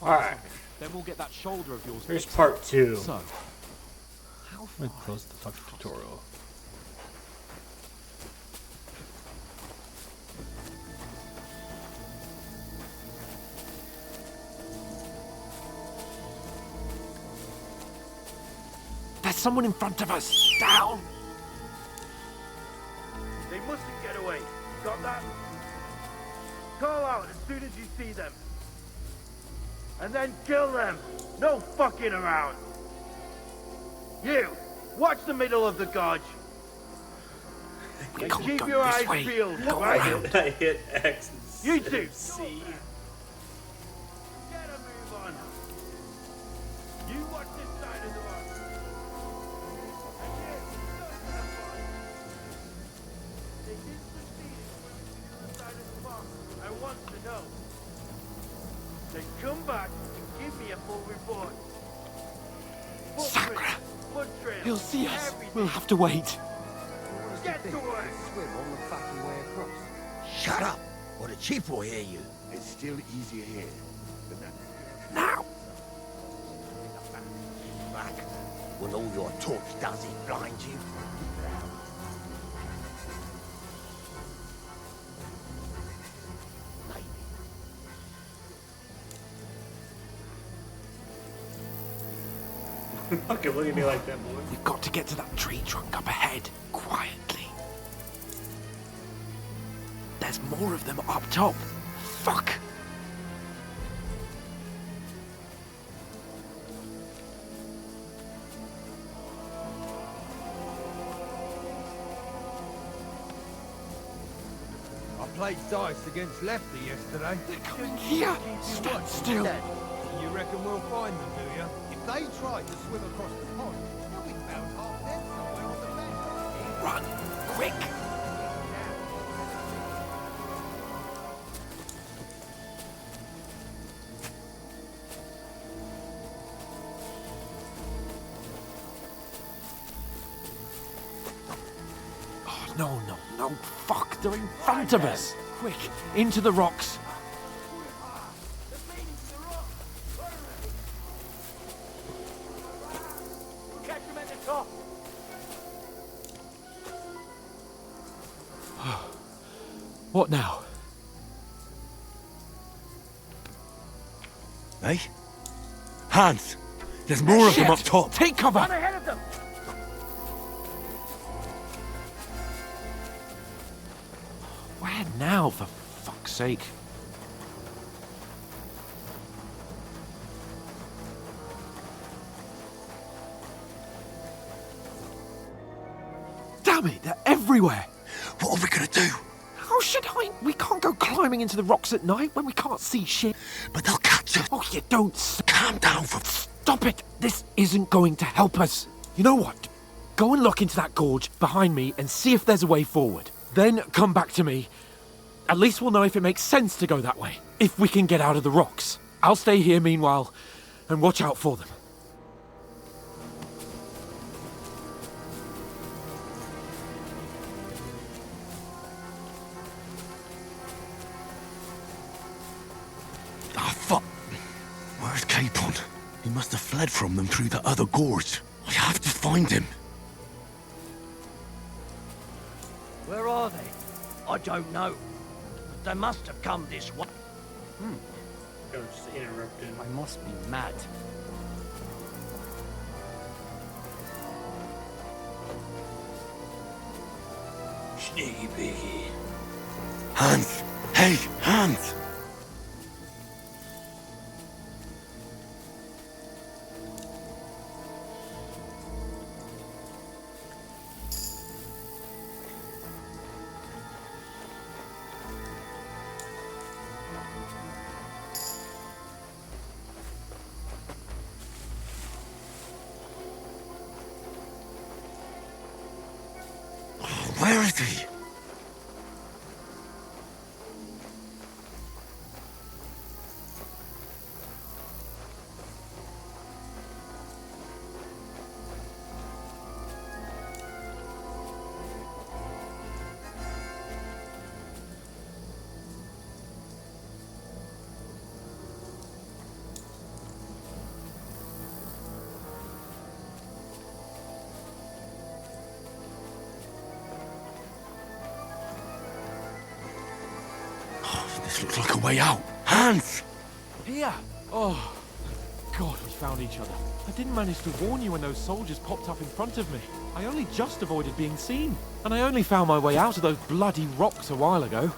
Alright. Then we'll get that shoulder of yours. Here's part 2. So, how I'm far? gonna close the fucking tutorial. There's someone in front of us. Down. They mustn't get away. Got that? Call out as soon as you see them. And then kill them. No fucking around. You, watch the middle of the gorge. We And can't keep go your this eyes way. peeled, Go right? around. I hit X and You two. C. Get a move on. You watch this side of the road. And you, don't have fun. They did succeed in the other side of the farm. I want to know. Then come back and give me a full report. Sakura! Foot trail, He'll see us. everything. We'll have to wait. Get to work. Swim on the fucking way across. Shut up, or the chief will hear you. It's still easier here than that. Now. Back. When all your talk does is blind you. Maybe. Fucking look at me like that, boy. We've got to get to that tree trunk up ahead, quietly. There's more of them up top. Fuck! I played dice against Lefty yesterday. They're coming here! Stand still! You reckon we'll find them, do you? If they try to swim across the pond, they'll be found half dead somewhere on the bank. Run! Quick! Oh, no, fuck, they're in front of us! Quick, into the rocks! Catch him at the top. What now? Hey? Hans! There's more of them up Shit! top. Take cover! Run ahead of them. Where now, for fuck's sake? Damn it, they're everywhere! What are we gonna do? How should I? We can't go climbing into the rocks at night when we can't see shit. But they'll catch us. Oh, you don't Calm down for stop it! This isn't going to help us. You know what? Go and look into that gorge behind me and see if there's a way forward. Then come back to me. At least we'll know if it makes sense to go that way. If we can get out of the rocks. I'll stay here meanwhile and watch out for them. Ah, fuck. Where's Capon? He must have fled from them through the other gorge. I have to find him. Where are they? I don't know. But they must have come this way. Don't just interrupt him. I must be mad. Sneaky piggy. Hans! Hey, Hans! Where is he? This looks like a way out. Hans! Here! Oh, God, we found each other. I didn't manage to warn you when those soldiers popped up in front of me. I only just avoided being seen. And I only found my way out of those bloody rocks a while ago.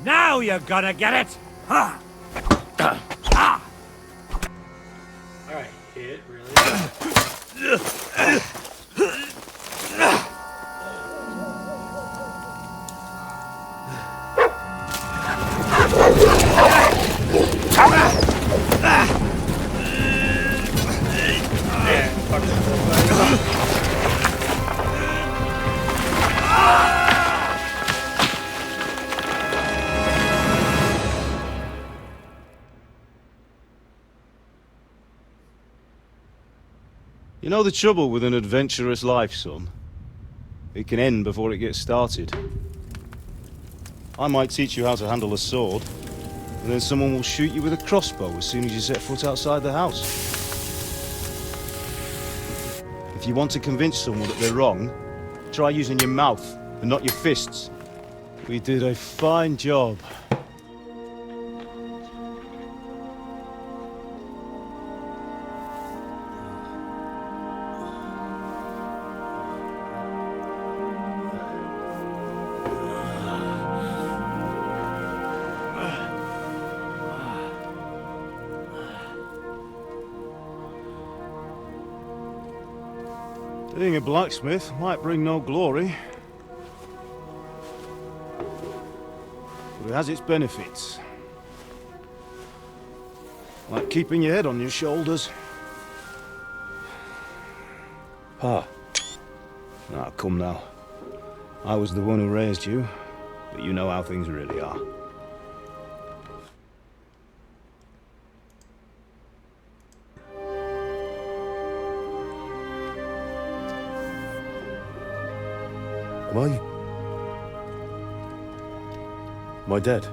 Now you're gonna get it! Alright, hit, really? Yeah, fuck that. You know the trouble with an adventurous life, son? It can end before it gets started. I might teach you how to handle a sword, and then someone will shoot you with a crossbow as soon as you set foot outside the house. If you want to convince someone that they're wrong, try using your mouth and not your fists. We did a fine job. Being a blacksmith might bring no glory, but it has its benefits. Like keeping your head on your shoulders. Pa. Ah, come now. I was the one who raised you, but you know how things really are. Am I dead?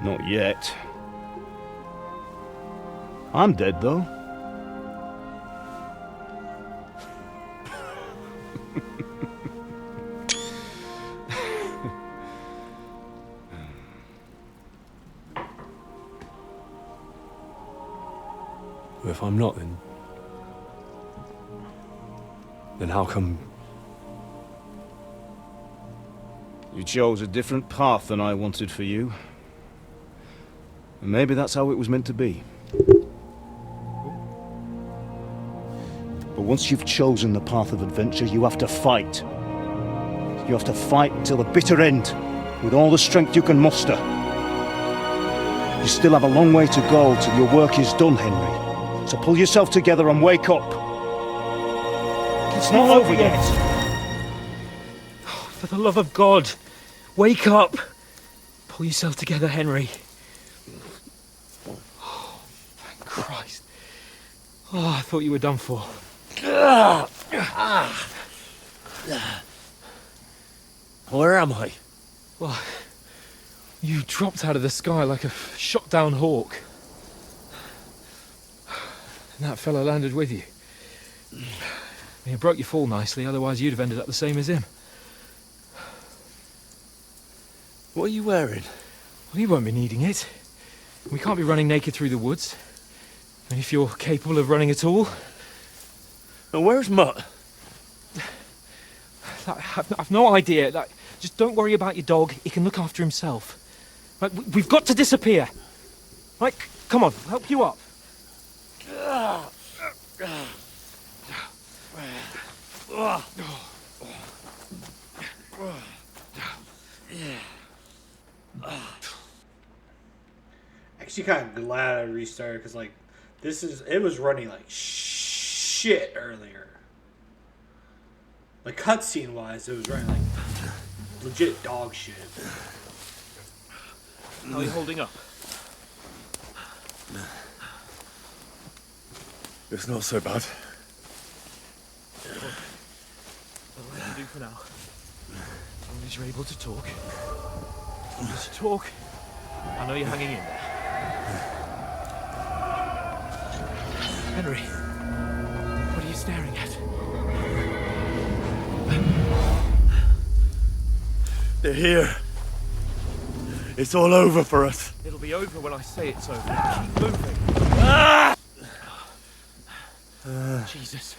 Not yet. I'm dead, though. If I'm not, then how come... You chose a different path than I wanted for you. And maybe that's how it was meant to be. But once you've chosen the path of adventure, you have to fight. You have to fight until the bitter end, with all the strength you can muster. You still have a long way to go till your work is done, Henry. So pull yourself together and wake up. It's not over yet. For the love of God, wake up! Pull yourself together, Henry. Oh, thank Christ. Oh, I thought you were done for. Where am I? Well, you dropped out of the sky like a shot-down hawk. And that fella landed with you. He broke your fall nicely, otherwise you'd have ended up the same as him. What are you wearing? Well, you won't be needing it. We can't be running naked through the woods. And if you're capable of running at all... And where's Mutt? I've no idea. Just don't worry about your dog. He can look after himself. We've got to disappear. Right, come on, I'll help you up. Actually, kind of glad I restarted because, like, it was running like shit earlier. Like, cutscene wise, it was running like legit dog shit. How are you holding up? It's not so bad. What I can do for now. As long as you're able to talk. Just talk. I know you're hanging in there. Henry, what are you staring at? They're here. It's all over for us. It'll be over when I say it's over. Keep moving. Jesus,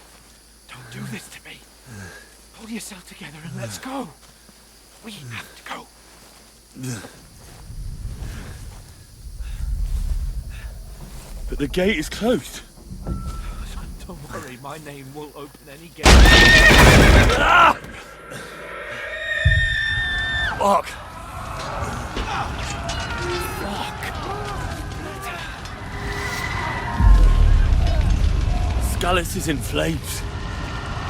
don't do this to me. Pull yourself together and let's go. We have to go. But the gate is closed. Don't worry, my name will open any gate. Fuck. Scallis is in flames.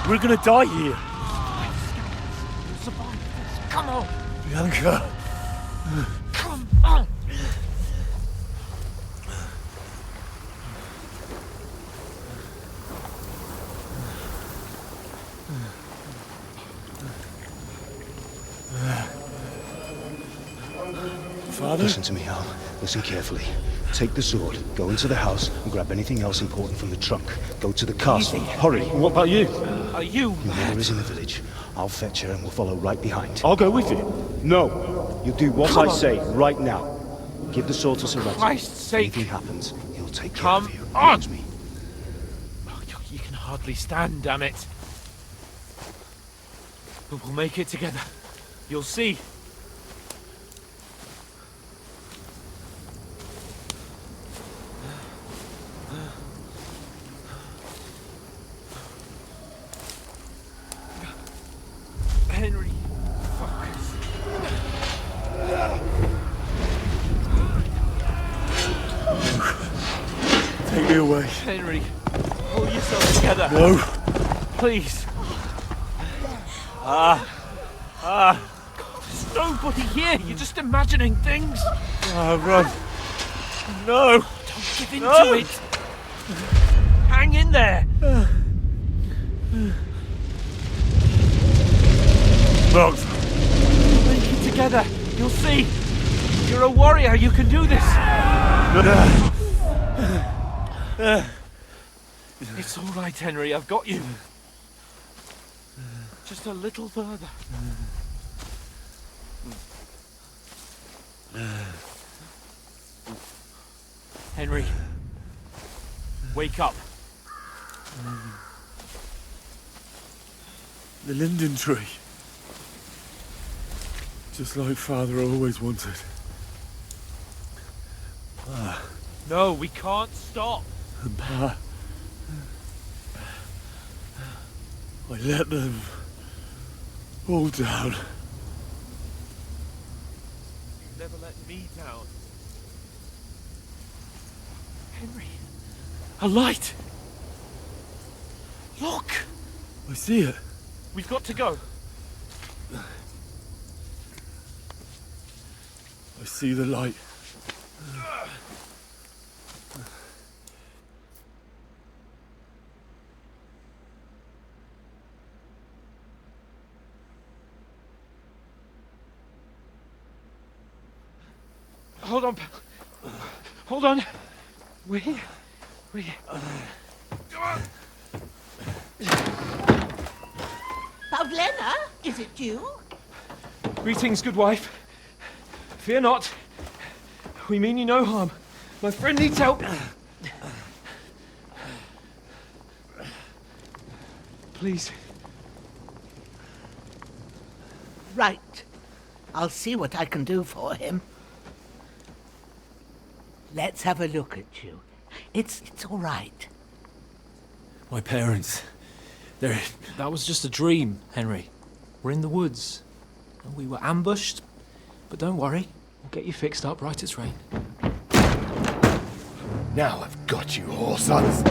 We're gonna die here. You'll survive this. Come on. Bianca. Come on. Father? Listen to me, Al. Listen carefully. Take the sword, go into the house, and grab anything else important from the trunk. Go to the castle. Hurry. What about you? Are you Your mad? mother is in the village. I'll fetch her and we'll follow right behind. I'll go with you. No! You do what Come I on. say, right now. Give the sword to Sir Radzig. Christ's sake. Anything happens, he'll take care Come of you. on. Promise me. Oh, you can hardly stand, damn it. But we'll make it together. You'll see. Henry, focus. Take me away. Henry, pull yourself together. No. Please. There's nobody here. You're just imagining things. Run. No. Don't give in No. to it. Hang in there. Box. Make it together. You'll see. You're a warrior. You can do this. It's all right, Henry. I've got you. Just a little further. Henry, wake up. The linden tree. Just like Father always wanted. No, we can't stop. And Pa. I let them all down. You never let me down. Henry, a light. Look, I see it. we've got to go. I see the light. Hold on, pal. Hold on. We're here. We're here. Pavlena, is it you? Greetings, good wife. Fear not. We mean you no harm. My friend needs help. Please. Right. I'll see what I can do for him. Let's have a look at you. It's all right. My parents. They're... That was just a dream, Henry. We're in the woods. We were ambushed, but don't worry. We'll get you fixed up right as rain. Now I've got you, whoresons.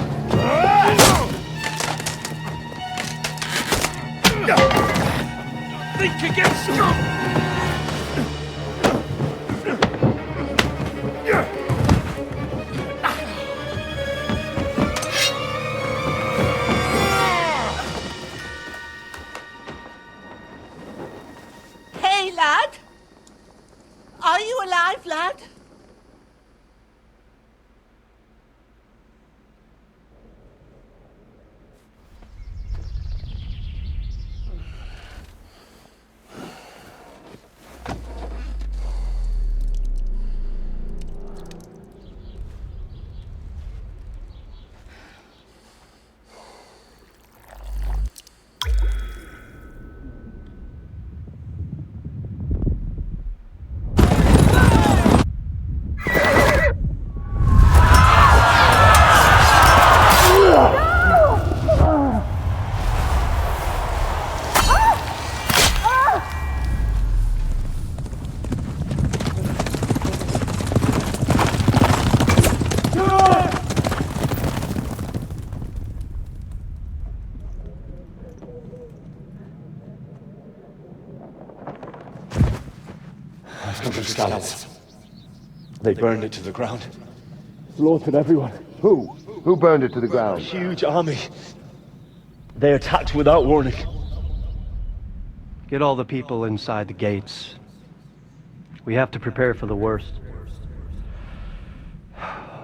Think against him! Hey, lad! Are you alive, lad? Skalitz. They burned it to the ground. Slaughtered everyone. Who? Who burned it to the A ground? huge army. They attacked without warning. Get all the people inside the gates. We have to prepare for the worst.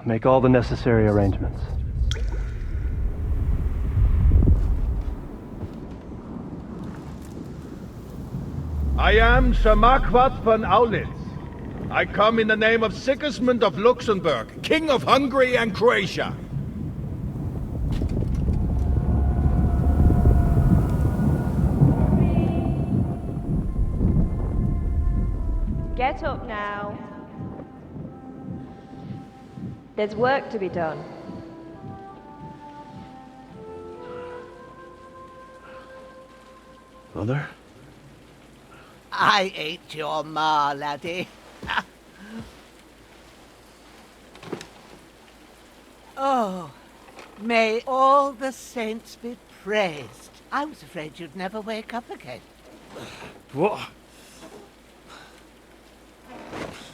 Make all the necessary arrangements. I am Sir Marquardt von Aulitz. I come in the name of Sigismund of Luxembourg, King of Hungary and Croatia. Get up now. There's work to be done. Mother? I ain't your ma, laddie. Oh, may all the saints be praised. I was afraid you'd never wake up again. What?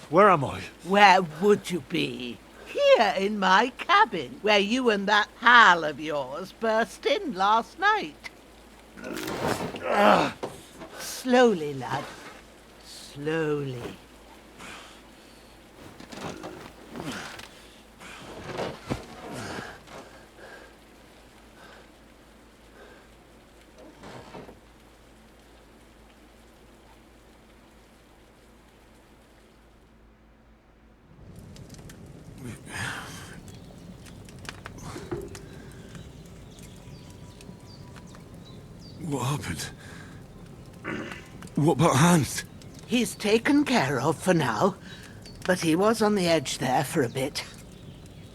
Where am I? Where would you be? Here in my cabin, where you and that pal of yours burst in last night. Slowly, lad. Slowly. What happened? What about Hans? He's taken care of for now, but he was on the edge there for a bit.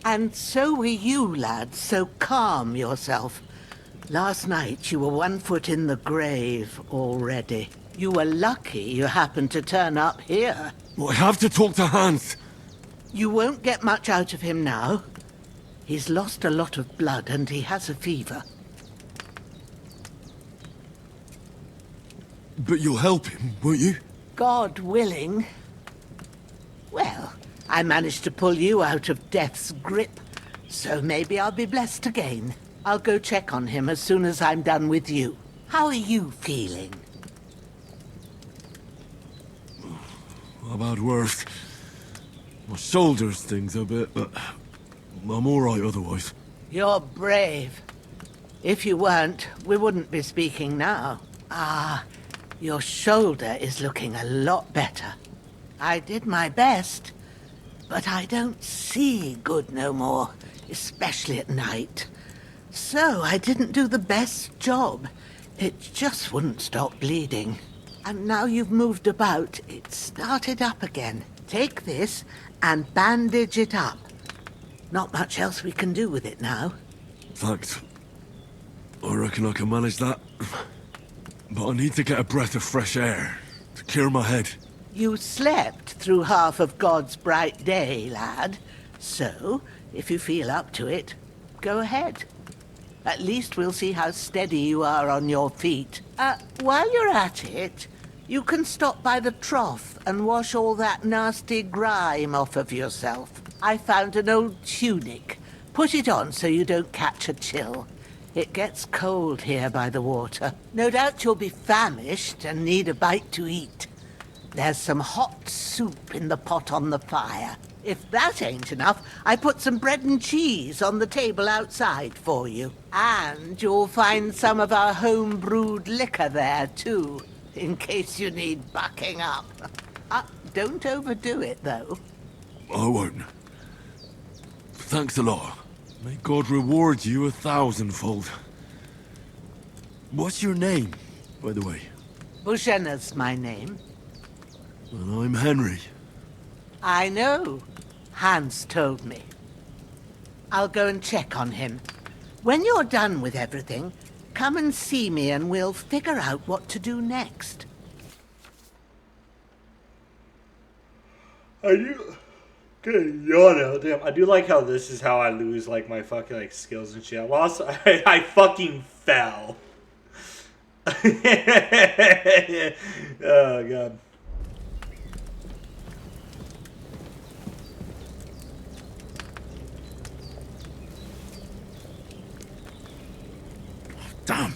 And so were you, lad, so calm yourself. Last night you were 1 foot in the grave already. You were lucky you happened to turn up here. I have to talk to Hans. You won't get much out of him now. He's lost a lot of blood and he has a fever. But you'll help him, won't you? God willing. Well, I managed to pull you out of death's grip, so maybe I'll be blessed again. I'll go check on him as soon as I'm done with you. How are you feeling? About worse. My shoulder stings a bit, but I'm alright otherwise. You're brave. If you weren't, we wouldn't be speaking now. Ah, your shoulder is looking a lot better. I did my best, but I don't see good no more, especially at night. So I didn't do the best job. It just wouldn't stop bleeding. And now you've moved about, it started up again. Take this and bandage it up. Not much else we can do with it now. Thanks. I reckon I can manage that. But I need to get a breath of fresh air to clear my head. You slept through half of God's bright day, lad. So, if you feel up to it, go ahead. At least we'll see how steady you are on your feet. While you're at it, you can stop by the trough and wash all that nasty grime off of yourself. I found an old tunic. Put it on so you don't catch a chill. It gets cold here by the water. No doubt you'll be famished and need a bite to eat. There's some hot soup in the pot on the fire. If that ain't enough, I put some bread and cheese on the table outside for you. And you'll find some of our home-brewed liquor there, too, in case you need bucking up. Don't overdo it, though. I won't. Thanks a lot. May God reward you 1,000-fold. What's your name, by the way? Bushenna's my name. And I'm Henry. I know. Hans told me. I'll go and check on him. When you're done with everything, come and see me and we'll figure out what to do next. Are you... Good yawn, damn. I do like how this is how I lose, like, my fucking, like, skills and shit. I lost... I fucking fell. Oh, God. Damn.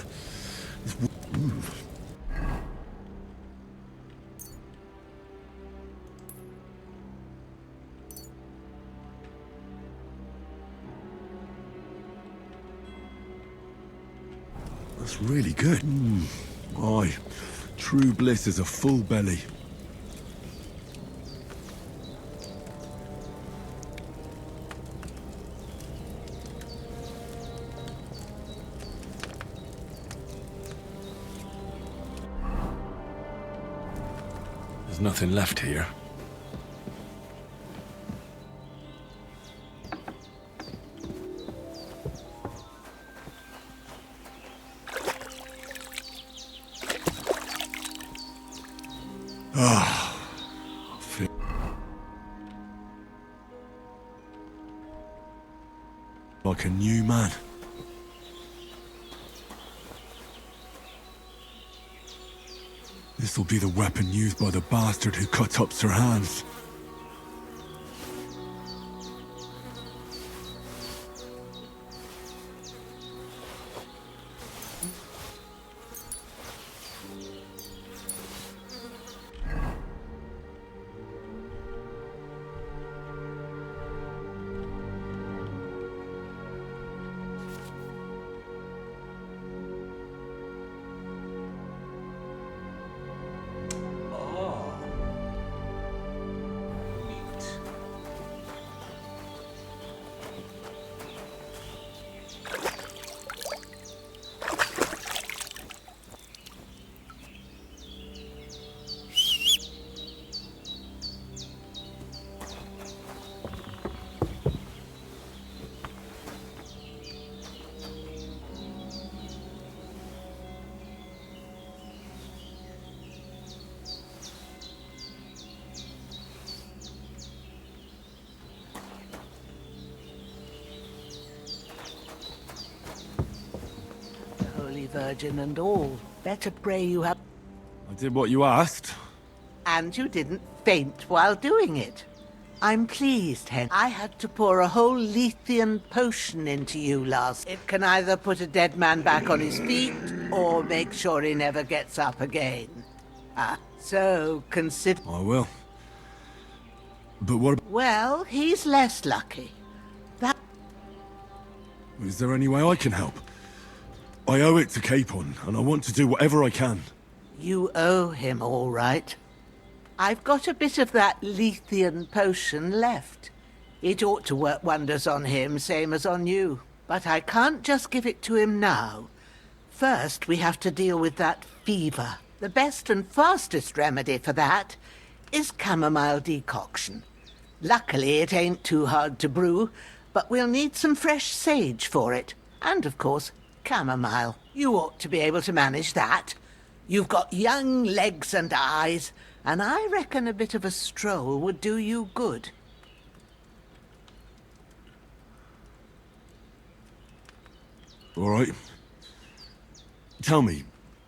That's really good. Aye. True bliss is a full belly. There's nothing left here. Like a new man. This'll be the weapon used by the bastard who cut up Sir Hans. Holy Virgin and all. Better pray you have... I did what you asked. And you didn't faint while doing it. I'm pleased, Hen. I had to pour a whole Lethean potion into you last. It can either put a dead man back on his feet, or make sure he never gets up again. So consider... I will. But what... Well, he's less lucky. That... Is there any way I can help? I owe it to Capon, and I want to do whatever I can. You owe him, all right. I've got a bit of that Lethean potion left. It ought to work wonders on him, same as on you. But I can't just give it to him now. First, we have to deal with that fever. The best and fastest remedy for that is chamomile decoction. Luckily, it ain't too hard to brew, but we'll need some fresh sage for it. And, of course, chamomile. You ought to be able to manage that. You've got young legs and eyes, and I reckon a bit of a stroll would do you good. All right. Tell me,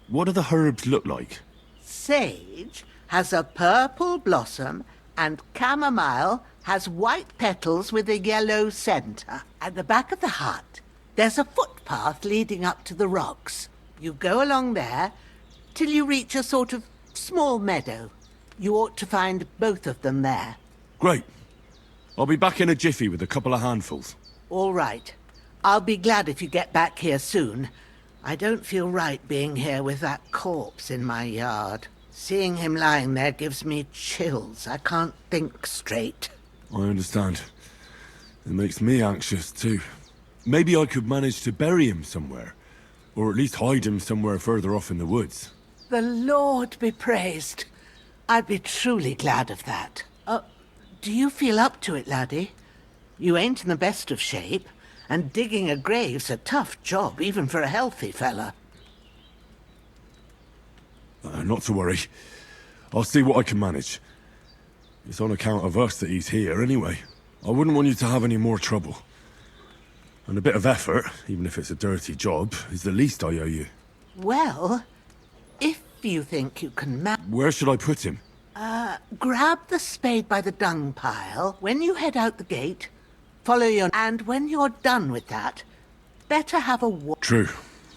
what do the herbs look like? Sage has a purple blossom, and chamomile has white petals with a yellow centre. At the back of the hut, there's a footpath leading up to the rocks. You go along there till you reach a sort of small meadow. You ought to find both of them there. Great. I'll be back in a jiffy with a couple of handfuls. All right. I'll be glad if you get back here soon. I don't feel right being here with that corpse in my yard. Seeing him lying there gives me chills. I can't think straight. I understand. It makes me anxious, too. Maybe I could manage to bury him somewhere. Or at least hide him somewhere further off in the woods. The Lord be praised. I'd be truly glad of that. Do you feel up to it, laddie? You ain't in the best of shape, and digging a grave's a tough job, even for a healthy fella. Not to worry. I'll see what I can manage. It's on account of us that he's here, anyway. I wouldn't want you to have any more trouble. And a bit of effort, even if it's a dirty job, is the least I owe you. Well, if you think you can Where should I put him? grab the spade by the dung pile. When you head out the gate, follow your... And when you're done with that, better have a True.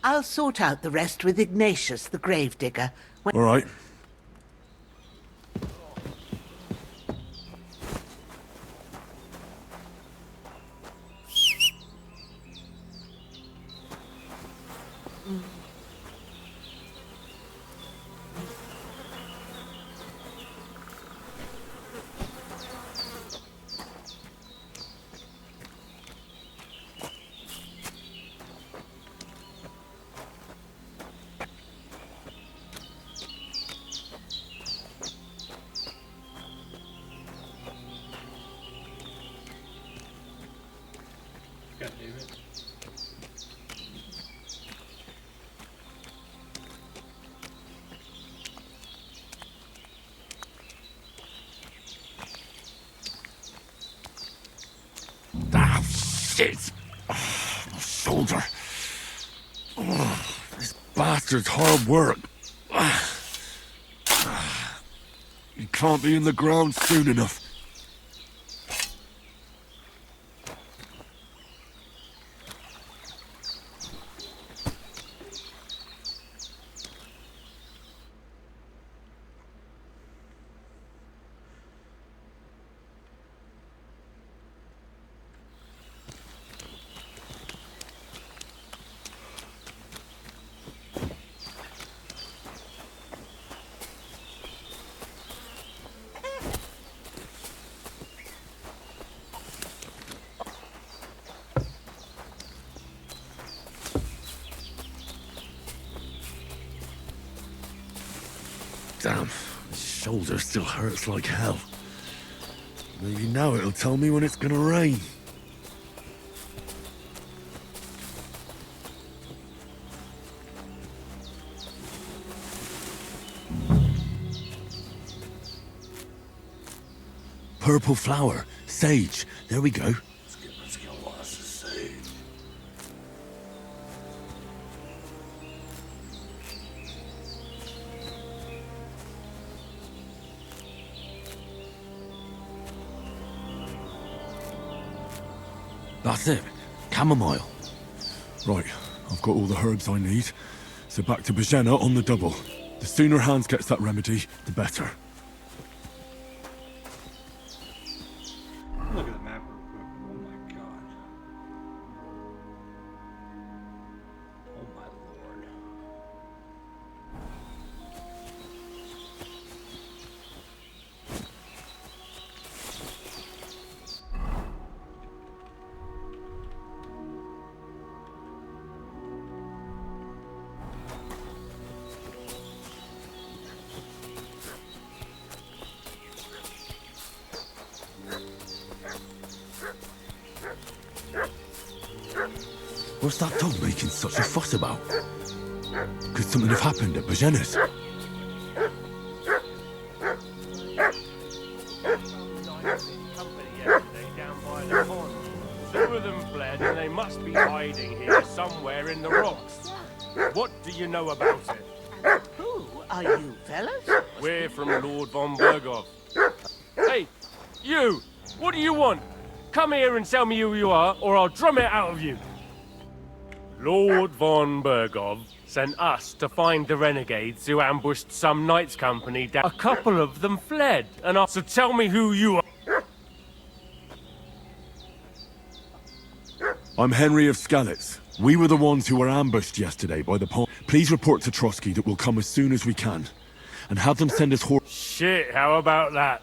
I'll sort out the rest with Ignatius, the gravedigger. All right. God damn it. Ah, shit! My shoulder. This bastard's hard work. You can't be in the ground soon enough. Damn, my shoulder still hurts like hell. Maybe now it'll tell me when it's gonna rain. Purple flower, sage, there we go. Let's get lost of sage. That's it, chamomile. Right, I've got all the herbs I need. So back to Bajena on the double. The sooner Hans gets that remedy, the better. Look at the map real quick. Oh my god. Oh my lord. What's that dog making such a fuss about? Could something have happened at Bajena's? Company yesterday down by the pond. Two of them fled and they must be hiding here somewhere in the rocks. What do you know about it? Who are you, fellas? We're from Lord von Bergov. Hey, you! What do you want? Come here and tell me who you are, or I'll drum it out of you. Lord von Bergov sent us to find the renegades who ambushed some knights' company down. A couple of them fled, and so tell me who you are. I'm Henry of Skalitz. We were the ones who were ambushed yesterday by the pond. Please report to Trotsky that we'll come as soon as we can. And have them send us horse. Shit, how about that?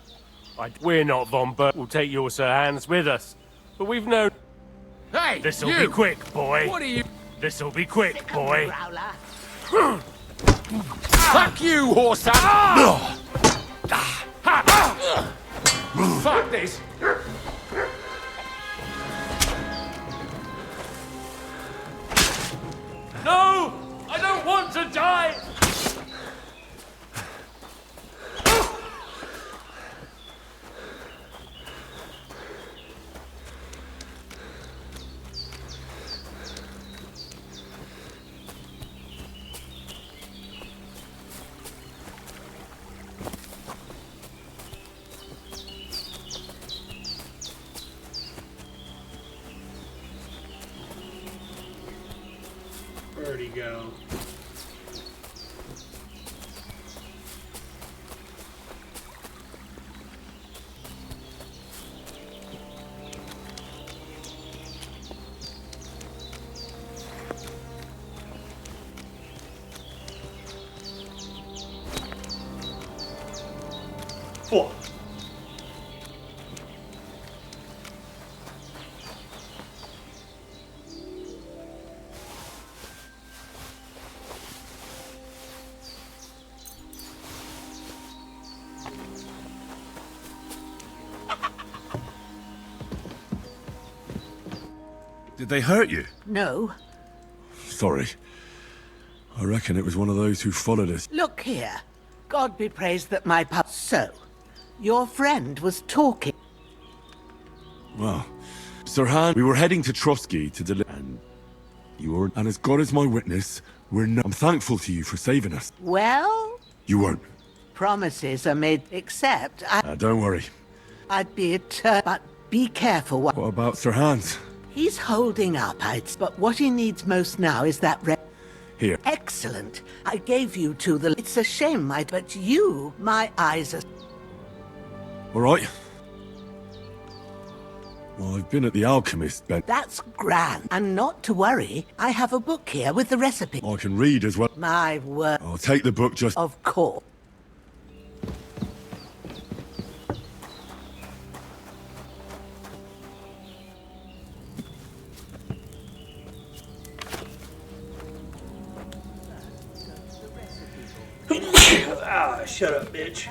We're not von Berg. We'll take your Sir Hans with us. But we've known... Hey, This'll be quick, boy. What are you? This'll be quick, boy. Fuck you, horse! Fuck this! No! I don't want to die! Where Where'd he go? Fuck. Did they hurt you? No. Sorry. I reckon it was one of those who followed us. Look here. God be praised that my pup. So, your friend was talking. Well, Sir Han, we were heading to Trotsky to deliver, and you were. And as God is my witness, I'm thankful to you for saving us. Well, You weren't. promises are made, except Don't worry. I'd be but be careful. What about Sir Hans? He's holding up, but what he needs most now is that Here. Excellent. I gave you to the... It's a shame, but you, my eyes are... All right. Well, I've been at the alchemist, Ben. That's grand. And not to worry, I have a book here with the recipe. I can read as well. My word. I'll take the book just... Of course. Ah, shut up, bitch.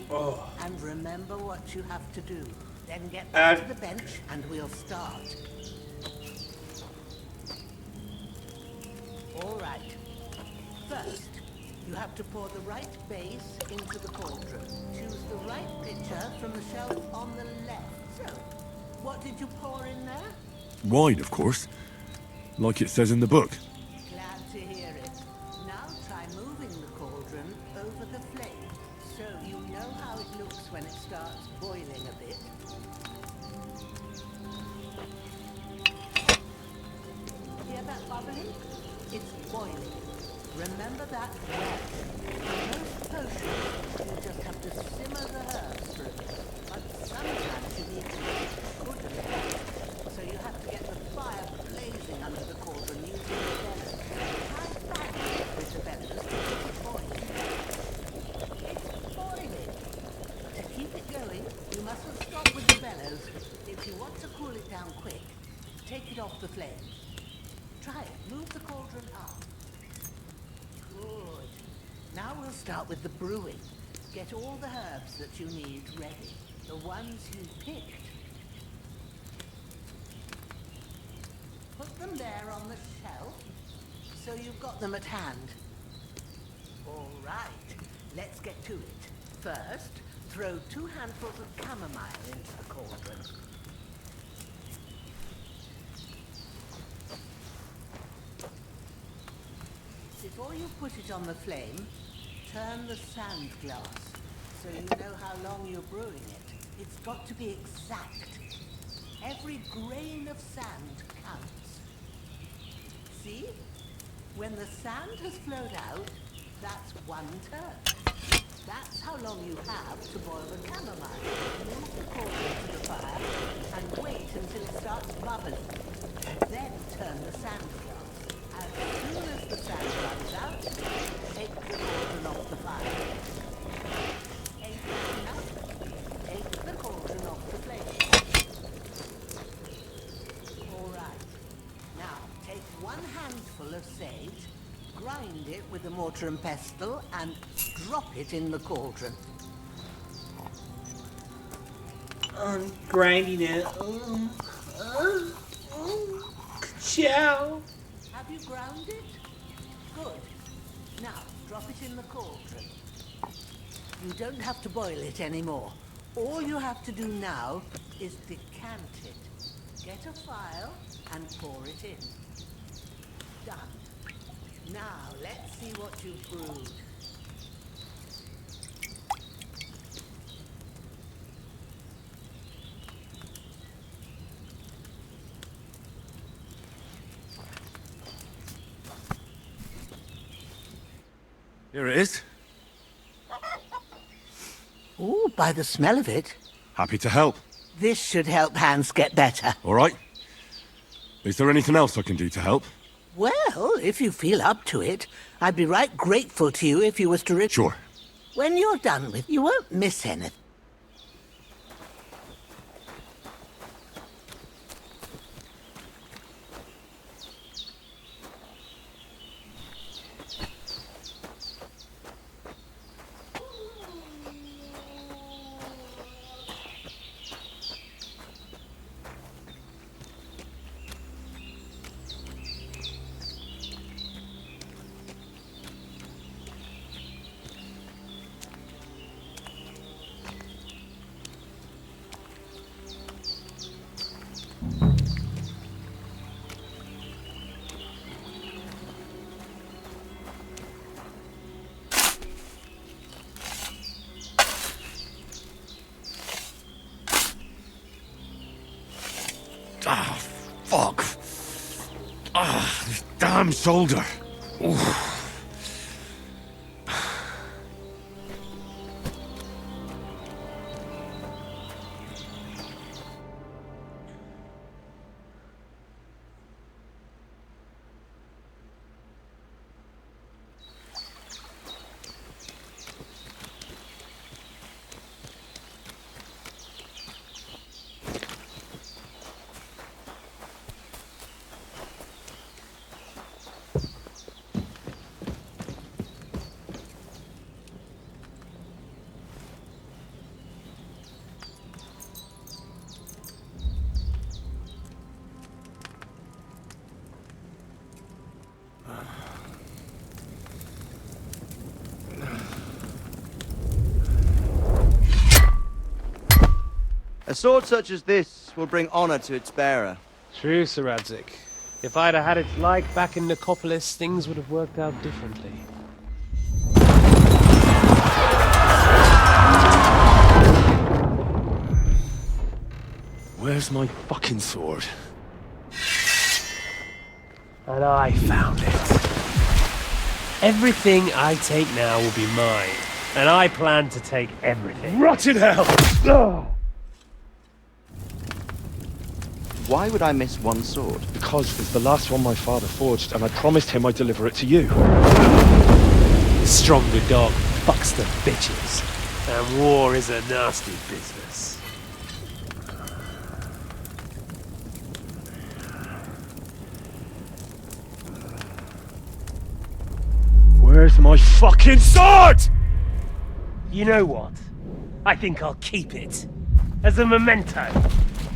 Oh. And remember what you have to do. Then get back to the bench and we'll start. All right. First, you have to pour the right base into the cauldron. Choose the right pitcher from the shelf on the left. So, what did you pour in there? Wine, of course. Like it says in the book. Glad to hear it. Now try moving the cauldron over the flame, so you know how it looks when it starts boiling a bit. Hear that bubbling? It's boiling. Remember that well. For most potions, you just have to simmer the herbs through. But sometimes you need to make it good and hot, so you have to get the fire blazing under the cauldron using the bellows. Try fighting it with the bellows to keep it boiling. It's boiling. To keep it going, you mustn't stop with the bellows. If you want to cool it down quick, take it off the flame. Try it. Move the cauldron up. Good. Now we'll start with the brewing. Get all the herbs that you need ready. The ones you picked. Put them there on the shelf, so you've got them at hand. All right, let's get to it. First, throw 2 handfuls of chamomile into the cauldron. Before you put it on the flame, turn the sand glass, so you know how long you're brewing it. It's got to be exact. Every grain of sand counts. See? When the sand has flowed out, that's 1 turn. That's how long you have to boil the chamomile. Move the cauldron to the fire and wait until it starts bubbling. Then turn the sand glass. As soon as the sand runs out, take the cauldron off the fire. Ain't that enough? Take the cauldron off the flame. All right. Now, take 1 handful of sage, grind it with a mortar and pestle, and drop it in the cauldron. I'm grinding it. Ciao. Have you ground it? Good. Now, drop it in the cauldron. You don't have to boil it anymore. All you have to do now is decant it. Get a phial and pour it in. Done. Now, let's see what you've brewed. Here it is. Ooh, by the smell of it, Happy to help. this should help Hans get better. All right. Is there anything else I can do to help? Well, if you feel up to it, I'd be right grateful to you if you was to... Sure. When you're done with, you won't miss anything. Ah, fuck. Ah, this damn shoulder. Oof. A sword such as this will bring honor to its bearer. True, Sir Radzig. If I'd have had its like back in Nicopolis, things would have worked out differently. Where's my fucking sword? And I found it. Everything I take now will be mine, and I plan to take everything. Rotted hell! Why would I miss one sword? Because it's the last one my father forged, and I promised him I'd deliver it to you. Stronger dog fucks the bitches, and war is a nasty business. Where's my fucking sword? You know what? I think I'll keep it. As a memento.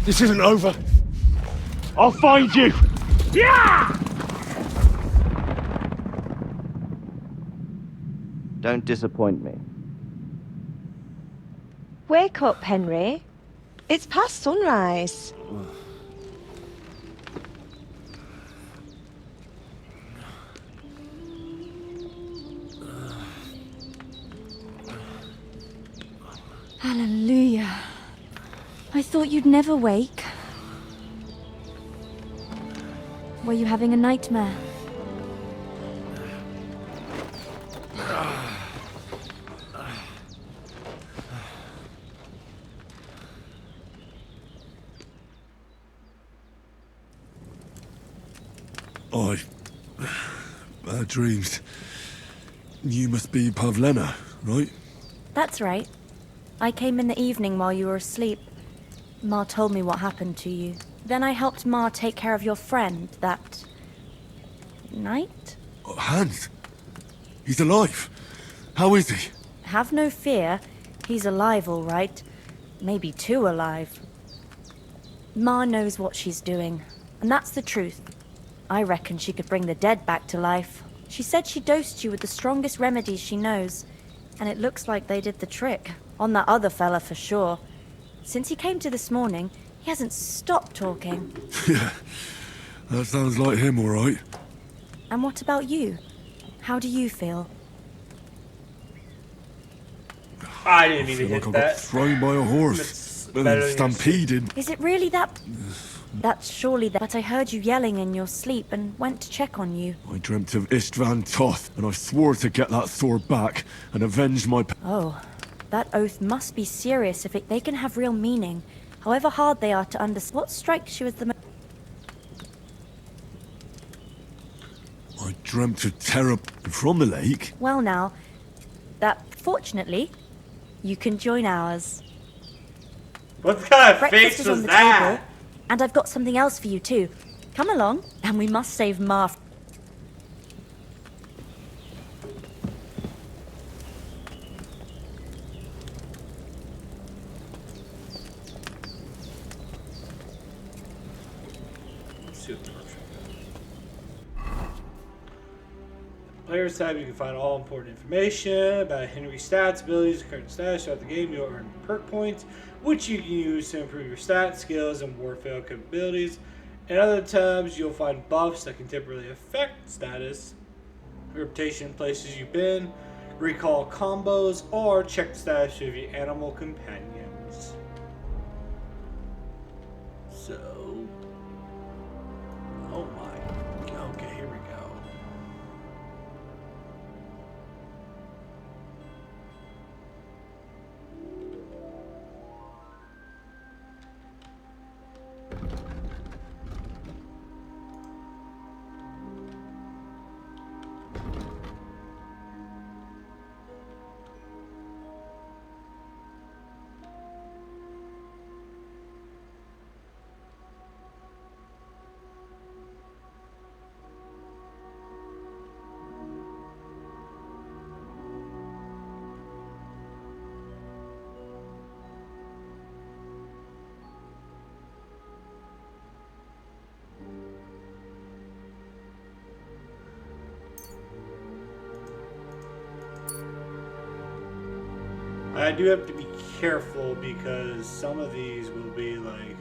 This isn't over. I'll find you! Yeah! Don't disappoint me. Wake up, Henry. It's past sunrise. Hallelujah. I thought you'd never wake. Were you having a nightmare? Bad dreams. You must be Pavlena, right? That's right. I came in the evening while you were asleep. Ma told me what happened to you. Then I helped Ma take care of your friend that... night? Hans? He's alive. How is he? Have no fear. He's alive, all right. Maybe too alive. Ma knows what she's doing, and that's the truth. I reckon she could bring the dead back to life. She said she dosed you with the strongest remedies she knows, and it looks like they did the trick. On that other fella for sure. Since he came to this morning, he hasn't stopped talking. Yeah, that sounds like him, all right. And what about you? How do you feel? I didn't I even feel hit like I got that. thrown by a horse, It's then better than stampeded. Is it really that That's surely that. But I heard you yelling in your sleep and went to check on you. I dreamt of Istvan Toth, and I swore to get that sword back and avenge my... Oh, that oath must be serious if they can have real meaning, however hard they are to understand. What strikes you as the most... I dreamt of terror from the lake. Well now, that fortunately, you can join ours. What kind of Breakfast face is on was the that? table, and I've got something else for you too. Come along, and we must save Mar. Let's see what the workshop does. Players tab, you can find all important information about Henry's stats, abilities, and current status throughout the game. You'll earn perk points, which you can use to improve your stats, skills, and warfare capabilities. In other tabs, you'll find buffs that can temporarily affect status, reputation, places you've been, recall combos, or check the status of your animal companions. So, oh my, okay, here we go. I do have to be careful because some of these will be like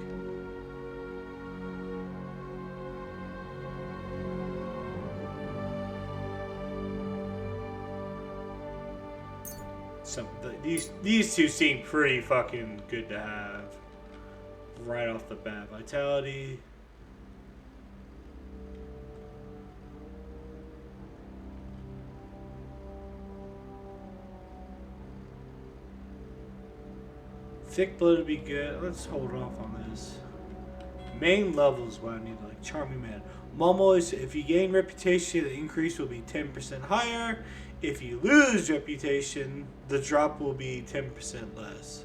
these two seem pretty fucking good to have right off the bat. Vitality. Thick blood would be good. Let's hold off on this. Main levels what I need, like Charming Man. Momo's, if you gain reputation, the increase will be 10% higher. If you lose reputation, the drop will be 10% less.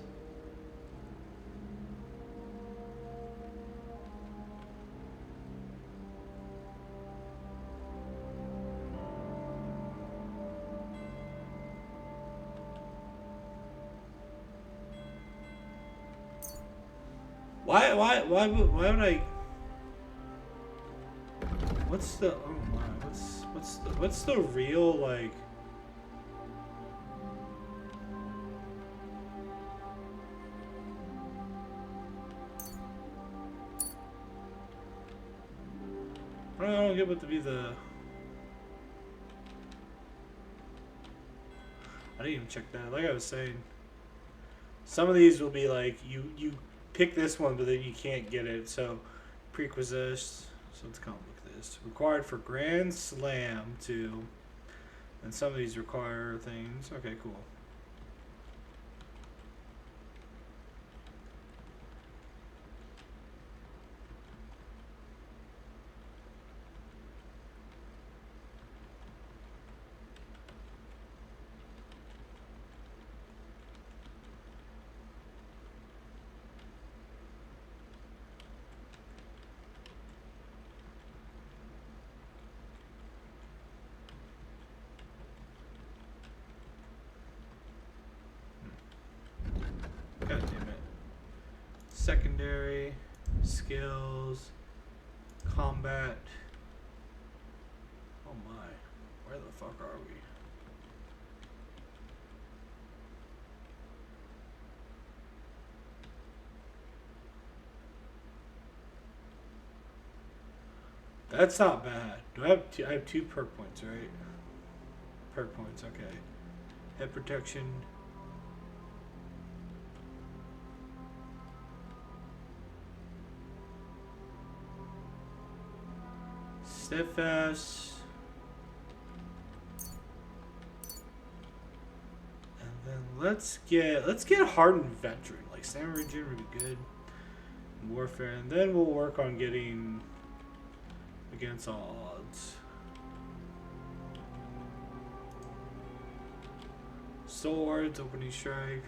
Why would I? What's the? Oh my! What's the real like? I don't get what to be the. I didn't even check that. Like I was saying, some of these will be like you pick this one, but then you can't get it. So, prerequisites. So let's come look at this. Required for Grand Slam 2. And some of these require things. Okay, cool. God damn it. Secondary, skills, combat. Oh my. Where the fuck are we? That's not bad. Do I have two? I have 2 perk points, right? Perk points, okay. Head protection. Steadfast. And then let's get hardened veteran. Like Samurai Jin would be good. Warfare, and then we'll work on getting against all odds. Swords, opening strike.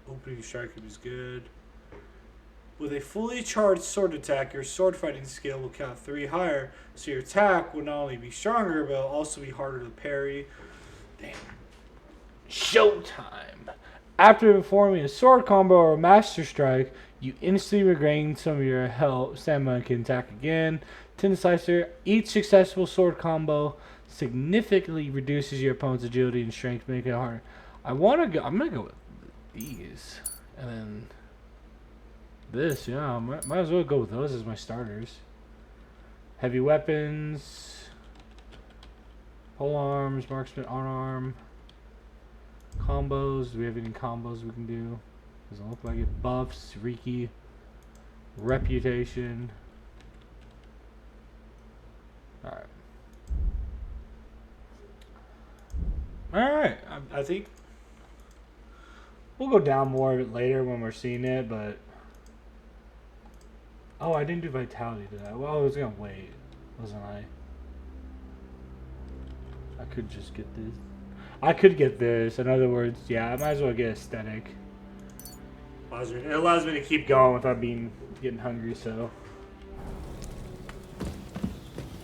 Opening strike is good. With a fully charged sword attack, your sword fighting skill will count 3 higher, so your attack will not only be stronger, but it'll also be harder to parry. Damn. Showtime. After performing a sword combo or a master strike, you instantly regain some of your health, stamina, and can attack again. Tendicizer. Each successful sword combo significantly reduces your opponent's agility and strength, making it harder. I'm gonna go with these, and then this. Yeah, I might as well go with those as my starters. Heavy weapons, pole arms, marksman, unarm. Combos. Do we have any combos we can do? Doesn't look like it. Buffs, Riki, reputation. Alright. Alright. I think we'll go down more of it later when we're seeing it, but oh, I didn't do vitality to that. Well, I was gonna wait, wasn't I? I could just get this. I could get this. In other words, yeah, I might as well get aesthetic. It allows me to keep going without getting hungry. So,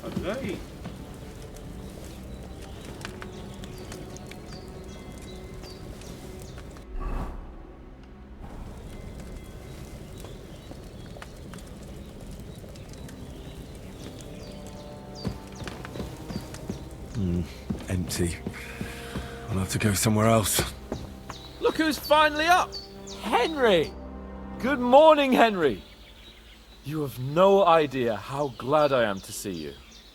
alright. Empty. I'll have to go somewhere else. Look who's finally up! Henry! Good morning, Henry! You have no idea how glad I am to see you.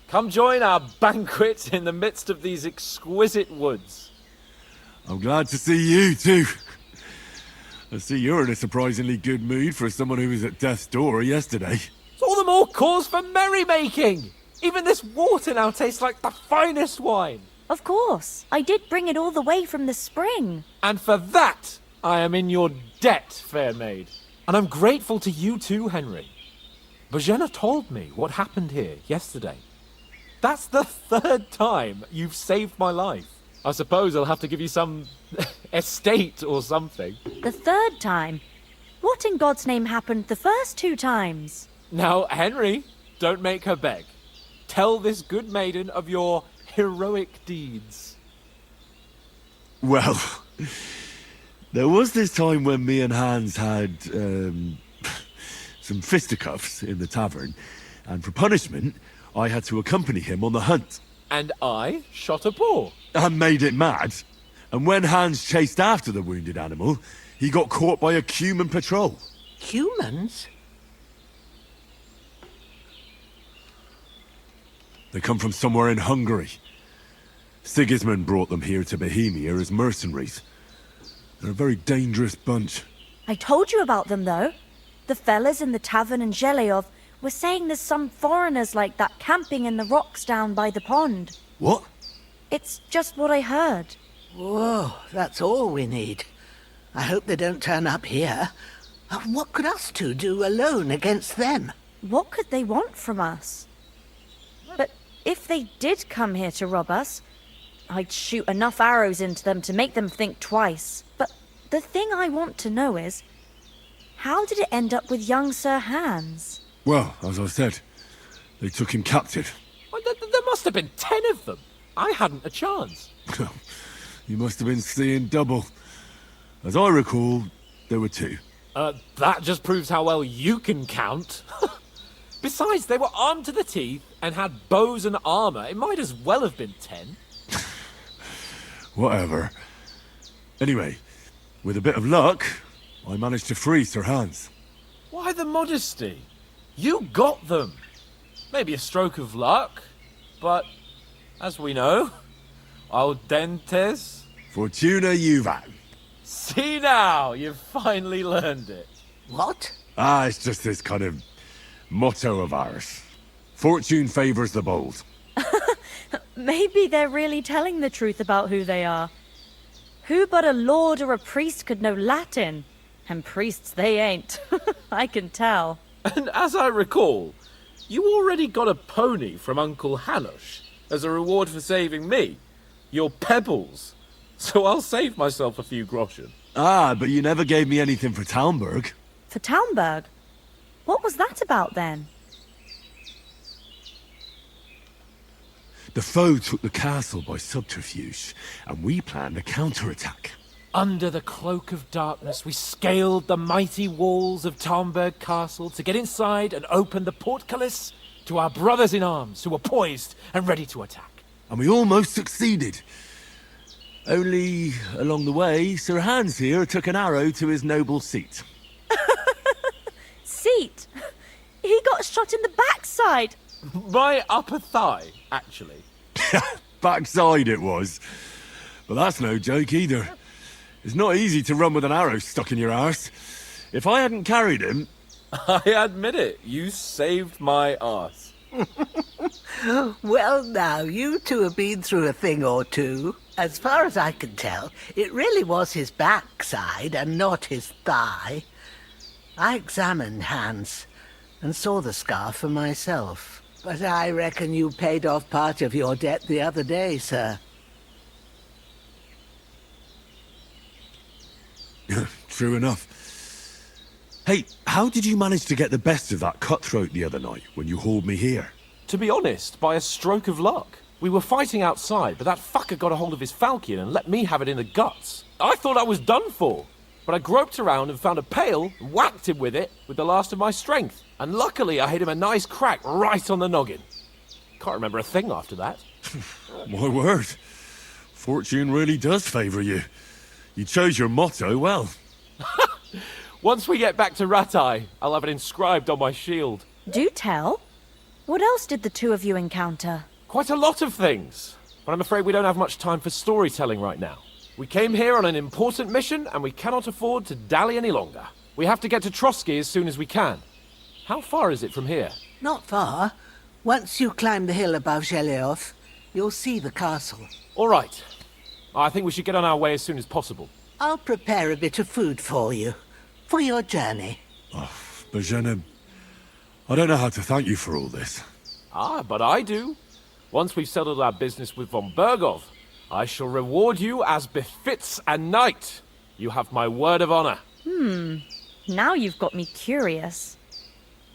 Come join our banquet in the midst of these exquisite woods. I'm glad to see you, too. I see you're in a surprisingly good mood for someone who was at death's door yesterday. It's all the more cause for merrymaking! Even this water now tastes like the finest wine. Of course. I did bring it all the way from the spring. And for that, I am in your debt, fair maid. And I'm grateful to you too, Henry. Bojena told me what happened here yesterday. That's the 3rd time you've saved my life. I suppose I'll have to give you some estate or something. The 3rd time? What in God's name happened the first 2 times? Now, Henry, don't make her beg. Tell this good maiden of your heroic deeds. Well, there was this time when me and Hans had some fisticuffs in the tavern, and for punishment, I had to accompany him on the hunt. And I shot a boar. And made it mad. And when Hans chased after the wounded animal, he got caught by a Cuman patrol. Humans? They come from somewhere in Hungary. Sigismund brought them here to Bohemia as mercenaries. They're a very dangerous bunch. I told you about them, though. The fellas in the tavern in Zheleyov were saying there's some foreigners like that camping in the rocks down by the pond. What? It's just what I heard. Whoa, that's all we need. I hope they don't turn up here. What could us two do alone against them? What could they want from us? But if they did come here to rob us, I'd shoot enough arrows into them to make them think twice. But the thing I want to know is, how did it end up with young Sir Hans? Well, as I said, they took him captive. Well, there must have been 10 of them. I hadn't a chance. You must have been seeing double. As I recall, there were 2. That just proves how well you can count. Besides, they were armed to the teeth and had bows and armor. It might as well have been 10. Whatever. Anyway, with a bit of luck, I managed to free Sir Hans. Why the modesty? You got them. Maybe a stroke of luck, but as we know, al dentes. Fortuna juvat. See now, you've finally learned it. What? Ah, it's just this kind of motto of ours. Fortune favours the bold. Maybe they're really telling the truth about who they are. Who but a lord or a priest could know Latin? And priests they ain't. I can tell. And as I recall, you already got a pony from Uncle Hanush as a reward for saving me. Your pebbles. So I'll save myself a few groschen. Ah, but you never gave me anything for Talmberg. For Talmberg? What was that about then? The foe took the castle by subterfuge, and we planned a counterattack. Under the cloak of darkness, we scaled the mighty walls of Talmberg Castle to get inside and open the portcullis to our brothers in arms who were poised and ready to attack. And we almost succeeded. Only, along the way, Sir Hans here took an arrow to his noble seat. Seat? He got shot in the backside. My upper thigh, actually. Backside it was. But that's no joke either. It's not easy to run with an arrow stuck in your arse. If I hadn't carried him... I admit it, you saved my arse. Well, now, you two have been through a thing or two. As far as I can tell, it really was his backside and not his thigh. I examined Hans and saw the scar for myself. But I reckon you paid off part of your debt the other day, sir. True enough. Hey, how did you manage to get the best of that cutthroat the other night when you hauled me here? To be honest, by a stroke of luck. We were fighting outside, but that fucker got a hold of his falchion and let me have it in the guts. I thought I was done for. But I groped around and found a pail and whacked him with it with the last of my strength. And luckily I hit him a nice crack right on the noggin. Can't remember a thing after that. My word. Fortune really does favour you. You chose your motto well. Once we get back to Rattay, I'll have it inscribed on my shield. Do tell. What else did the two of you encounter? Quite a lot of things. But I'm afraid we don't have much time for storytelling right now. We came here on an important mission, and we cannot afford to dally any longer. We have to get to Trotsky as soon as we can. How far is it from here? Not far. Once you climb the hill above Geleoth, you'll see the castle. All right. I think we should get on our way as soon as possible. I'll prepare a bit of food for you, for your journey. Oh, Bozhena, I don't know how to thank you for all this. Ah, but I do. Once we've settled our business with von Bergov, I shall reward you as befits a knight. You have my word of honor. Now you've got me curious.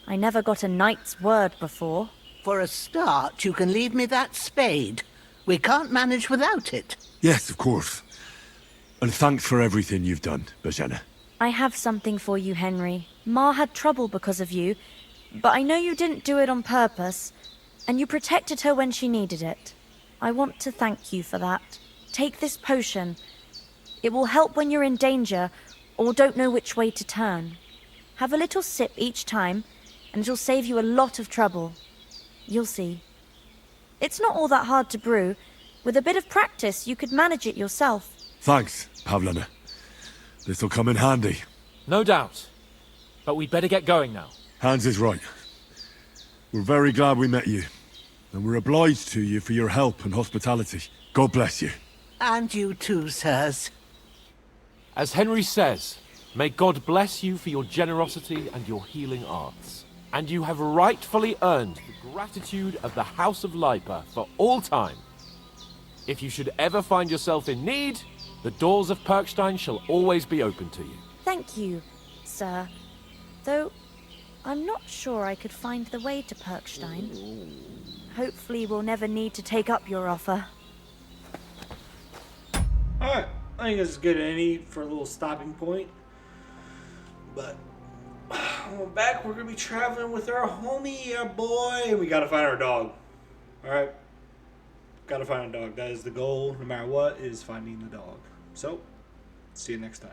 I never got a knight's word before. For a start, you can leave me that spade. We can't manage without it. Yes, of course. And thanks for everything you've done, Bozhena. I have something for you, Henry. Ma had trouble because of you, but I know you didn't do it on purpose, and you protected her when she needed it. I want to thank you for that. Take this potion. It will help when you're in danger or don't know which way to turn. Have a little sip each time, and it'll save you a lot of trouble. You'll see. It's not all that hard to brew. With a bit of practice, you could manage it yourself. Thanks, Pavlena. This'll come in handy. No doubt. But we'd better get going now. Hans is right. We're very glad we met you. And we're obliged to you for your help and hospitality. God bless you. And you too, sirs. As Henry says, may God bless you for your generosity and your healing arts. And you have rightfully earned the gratitude of the House of Lipa for all time. If you should ever find yourself in need, the doors of Perkstein shall always be open to you. Thank you, sir. Though, I'm not sure I could find the way to Perkstein. Hopefully we'll never need to take up your offer. Alright, I think this is good any for a little stopping point. But when we're back, we're going to be traveling with our homie, our boy, and we got to find our dog. Alright? Got to find a dog. That is the goal, no matter what, is finding the dog. So, see you next time.